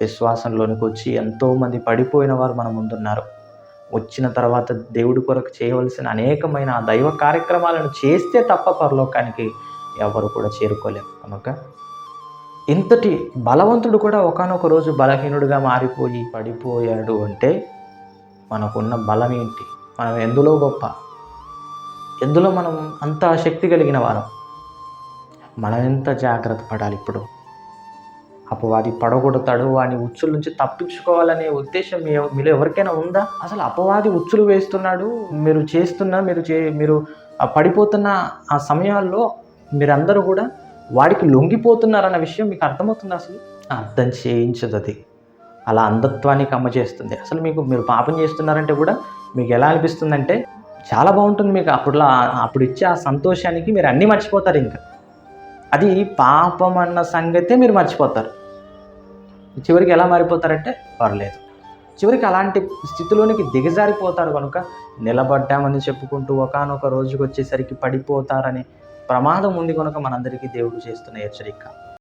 విశ్వాసంలోనికి వచ్చి ఎంతోమంది పడిపోయిన వారు మన ముందున్నారు. వచ్చిన తర్వాత దేవుడి కొరకు చేయవలసిన అనేకమైన ఆ దైవ కార్యక్రమాలను చేస్తే తప్ప పరలోకానికి ఎవరు కూడా చేరుకోలేము. కనుక ఇంతటి బలవంతుడు కూడా ఒకానొక రోజు బలహీనుడిగా మారిపోయి పడిపోయాడు అంటే మనకున్న బలం ఏంటి? మనం ఎందులో గొప్ప? ఎందులో మనం అంత శక్తి కలిగిన వారం? మనం ఎంత జాగ్రత్త పడాలి ఇప్పుడు. అపవాది పడగొడతాడు, వాని ఉచ్చుల నుంచి తప్పించుకోవాలనే ఉద్దేశం మీలో ఎవరికైనా ఉందా? అసలు అపవాది ఉచ్చులు వేస్తున్నాడు, మీరు పడిపోతున్న ఆ సమయాల్లో మీరందరూ కూడా వాడికి లొంగిపోతున్నారన్న విషయం మీకు అర్థమవుతుందా? అసలు అర్థం చేయించదు అది. అలా అంధత్వానికి అమ్మ చేస్తుంది. అసలు మీరు పాపం చేస్తున్నారంటే కూడా మీకు ఎలా అనిపిస్తుందంటే చాలా బాగుంటుంది మీకు. అప్పుడు ఇచ్చే ఆ సంతోషానికి మీరు అన్నీ మర్చిపోతారు. ఇంకా అది పాపం అన్న సంగతే మీరు మర్చిపోతారు. చివరికి ఎలా మారిపోతారంటే పర్లేదు, చివరికి అలాంటి స్థితిలోనికి దిగజారిపోతారు. కనుక నిలబడ్డామని చెప్పుకుంటూ ఒకానొక రోజుకి వచ్చేసరికి పడిపోతారనే ప్రమాదం ఉంది. కనుక మనందరికీ దేవుడు చేస్తున్న హెచ్చరిక.